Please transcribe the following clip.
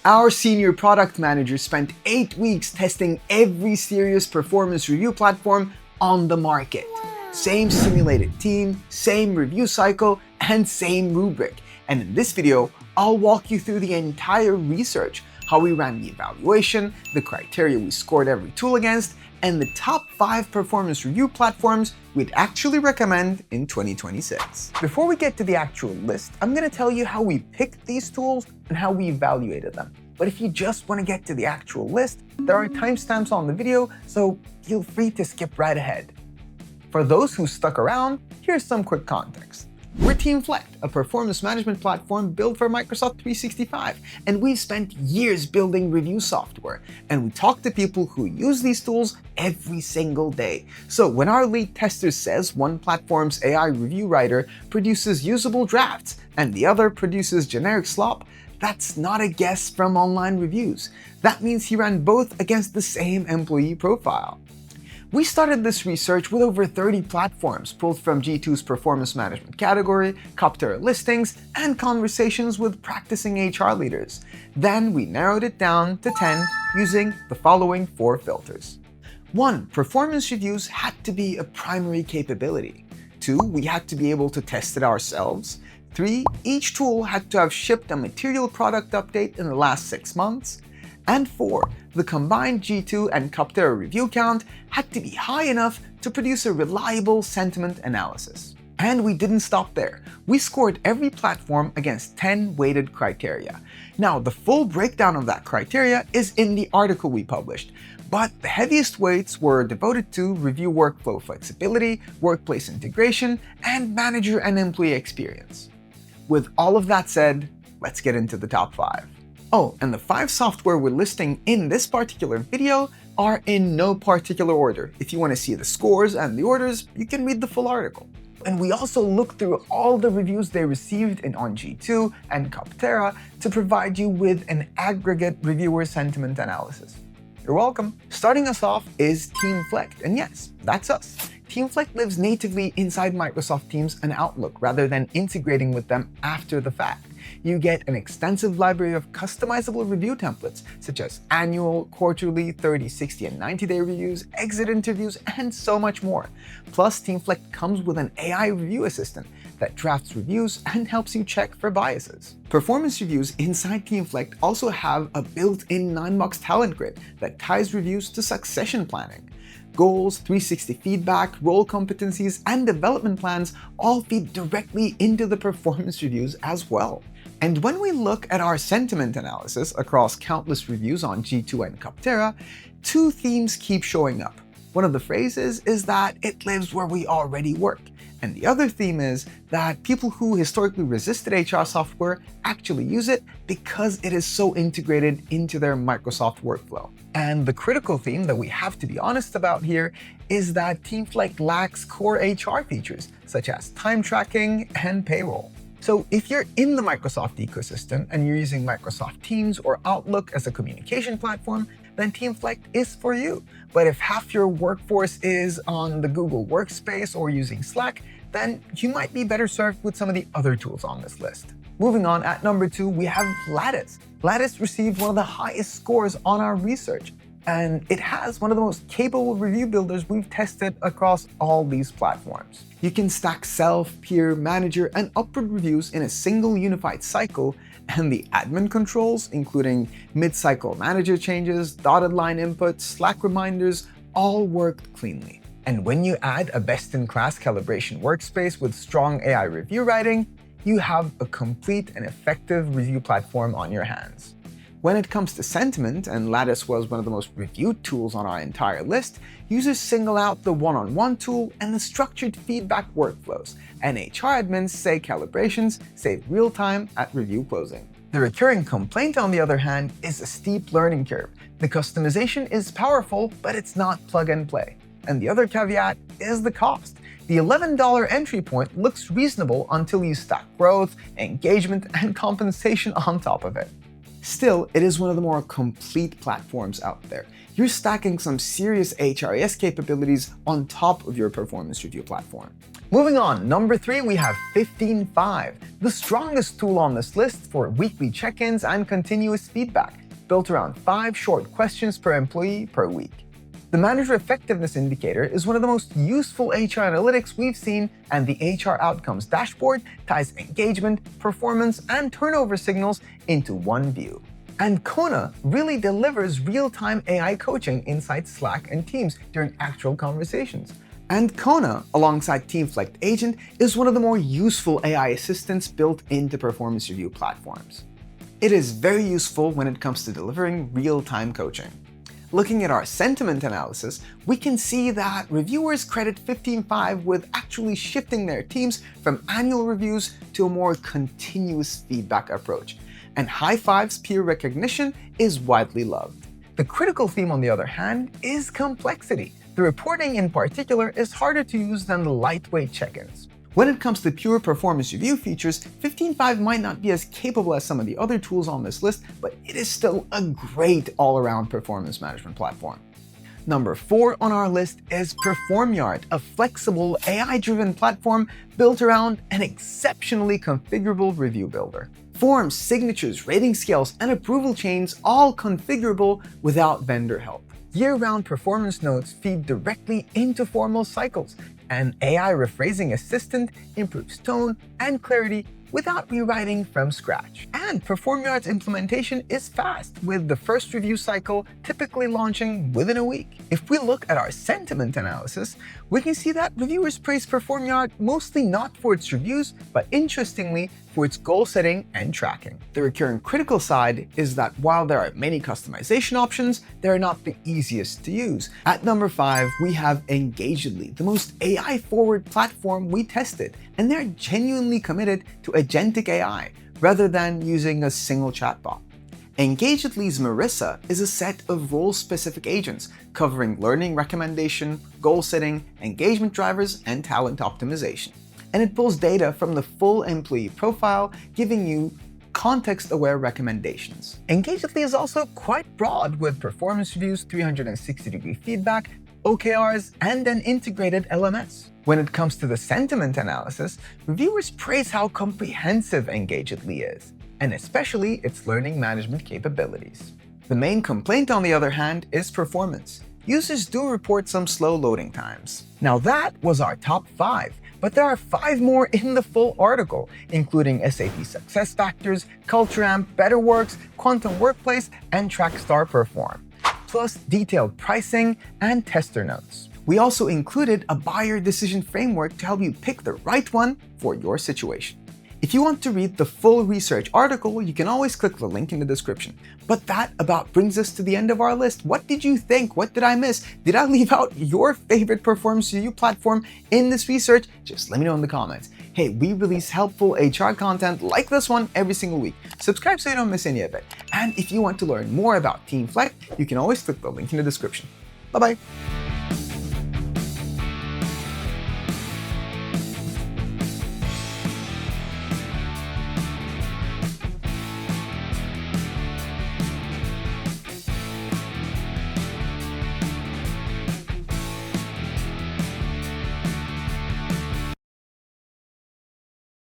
Our senior product manager spent 8 weeks testing every serious performance review platform on the market. Same simulated team, same review cycle, and same rubric. And in this video, I'll walk you through the entire research, how we ran the evaluation, the criteria we scored every tool against, and the top 5 performance review platforms we'd actually recommend in 2026. Before we get to the actual list, I'm going to tell you how we picked these tools and how we evaluated them. But if you just want to get to the actual list, there are timestamps on the video, so feel free to skip right ahead. For those who stuck around, here's some quick context. We're Teamflect, a performance management platform built for Microsoft 365, and we've spent years building review software, and we talk to people who use these tools every single day. So when our lead tester says one platform's AI review writer produces usable drafts and the other produces generic slop, that's not a guess from online reviews. That means he ran both against the same employee profile. We started this research with over 30 platforms pulled from G2's performance management category, Coptera listings, and conversations with practicing HR leaders. Then we narrowed it down to 10 using the following 4 filters. 1. Performance reviews had to be a primary capability. 2. We had to be able to test it ourselves. 3. Each tool had to have shipped a material product update in the last 6 months. And 4. The combined G2 and Coptera review count had to be high enough to produce a reliable sentiment analysis. And we didn't stop there. We scored every platform against 10 weighted criteria. Now, the full breakdown of that criteria is in the article we published, but the heaviest weights were devoted to review workflow flexibility, workplace integration, and manager and employee experience. With all of that said, let's get into the top 5. Oh, and the 5 software we're listing in this particular video are in no particular order. If you want to see the scores and the orders, you can read the full article. And we also looked through all the reviews they received on G2 and Coptera to provide you with an aggregate reviewer sentiment analysis. You're welcome. Starting us off is Teamflect, and yes, that's us. Teamflect lives natively inside Microsoft Teams and Outlook rather than integrating with them after the fact. You get an extensive library of customizable review templates, such as annual, quarterly, 30, 60, and 90-day reviews, exit interviews, and so much more. Plus, Teamflect comes with an AI review assistant that drafts reviews and helps you check for biases. Performance reviews inside Teamflect also have a built-in 9-box talent grid that ties reviews to succession planning. Goals, 360 feedback, role competencies, and development plans all feed directly into the performance reviews as well. And when we look at our sentiment analysis across countless reviews on G2 and Coptera, 2 themes keep showing up. One of the phrases is that it lives where we already work. And the other theme is that people who historically resisted HR software actually use it because it is so integrated into their Microsoft workflow. And the critical theme that we have to be honest about here is that Teamflect lacks core HR features, such as time tracking and payroll. So if you're in the Microsoft ecosystem and you're using Microsoft Teams or Outlook as a communication platform, then Teamflect is for you. But if half your workforce is on the Google Workspace or using Slack, then you might be better served with some of the other tools on this list. Moving on, at number 2, we have Lattice. Lattice received one of the highest scores on our research, and it has one of the most capable review builders we've tested across all these platforms. You can stack self, peer, manager, and upward reviews in a single unified cycle, and the admin controls, including mid-cycle manager changes, dotted line inputs, Slack reminders, all worked cleanly. And when you add a best-in-class calibration workspace with strong AI review writing, you have a complete and effective review platform on your hands. When it comes to sentiment, and Lattice was one of the most reviewed tools on our entire list, users single out the one-on-one tool and the structured feedback workflows, and HR admins say calibrations save real time at review closing. The recurring complaint, on the other hand, is a steep learning curve. The customization is powerful, but it's not plug and play. And the other caveat is the cost. The $11 entry point looks reasonable until you stack growth, engagement, and compensation on top of it. Still, it is one of the more complete platforms out there. You're stacking some serious HRIS capabilities on top of your performance review platform. Moving on, number 3, we have 15Five, the strongest tool on this list for weekly check-ins and continuous feedback, built around 5 short questions per employee per week. The Manager Effectiveness Indicator is one of the most useful HR analytics we've seen, and the HR Outcomes dashboard ties engagement, performance, and turnover signals into one view. And Kona really delivers real-time AI coaching inside Slack and Teams during actual conversations. And Kona, alongside Teamflect Agent, is one of the more useful AI assistants built into performance review platforms. It is very useful when it comes to delivering real-time coaching. Looking at our sentiment analysis, we can see that reviewers credit 15Five with actually shifting their teams from annual reviews to a more continuous feedback approach. And High Five's peer recognition is widely loved. The critical theme, on the other hand, is complexity. The reporting in particular is harder to use than the lightweight check-ins. When it comes to pure performance review features, 15Five might not be as capable as some of the other tools on this list, but it is still a great all-around performance management platform. Number 4 on our list is PerformYard, a flexible AI-driven platform built around an exceptionally configurable review builder. Forms, signatures, rating scales, and approval chains all configurable without vendor help. Year-round performance notes feed directly into formal cycles. An AI rephrasing assistant improves tone and clarity without rewriting from scratch. And PerformYard's implementation is fast, with the first review cycle typically launching within a week. If we look at our sentiment analysis, we can see that reviewers praise PerformYard mostly not for its reviews, but interestingly, for its goal setting and tracking. The recurring critical side is that while there are many customization options, they're not the easiest to use. At number 5, we have Engagedly, the most AI-forward platform we tested, and they're genuinely committed to agentic AI rather than using a single chatbot. Engagedly's Marissa is a set of role-specific agents covering learning recommendation, goal setting, engagement drivers, and talent optimization. And it pulls data from the full employee profile, giving you context-aware recommendations. Engagedly is also quite broad, with performance reviews, 360-degree feedback, OKRs, and an integrated LMS. When it comes to the sentiment analysis, reviewers praise how comprehensive Engagedly is, and especially its learning management capabilities. The main complaint, on the other hand, is performance. Users do report some slow loading times. Now that was our top 5, but there are 5 more in the full article, including SAP SuccessFactors, Culture Amp, BetterWorks, Quantum Workplace, and TrackStar Perform, plus detailed pricing and tester notes. We also included a buyer decision framework to help you pick the right one for your situation. If you want to read the full research article, you can always click the link in the description. But that about brings us to the end of our list. What did you think? What did I miss? Did I leave out your favorite performance review platform in this research? Just let me know in the comments. Hey, we release helpful HR content like this one every single week. Subscribe so you don't miss any of it. And if you want to learn more about Teamflect, you can always click the link in the description. Bye-bye.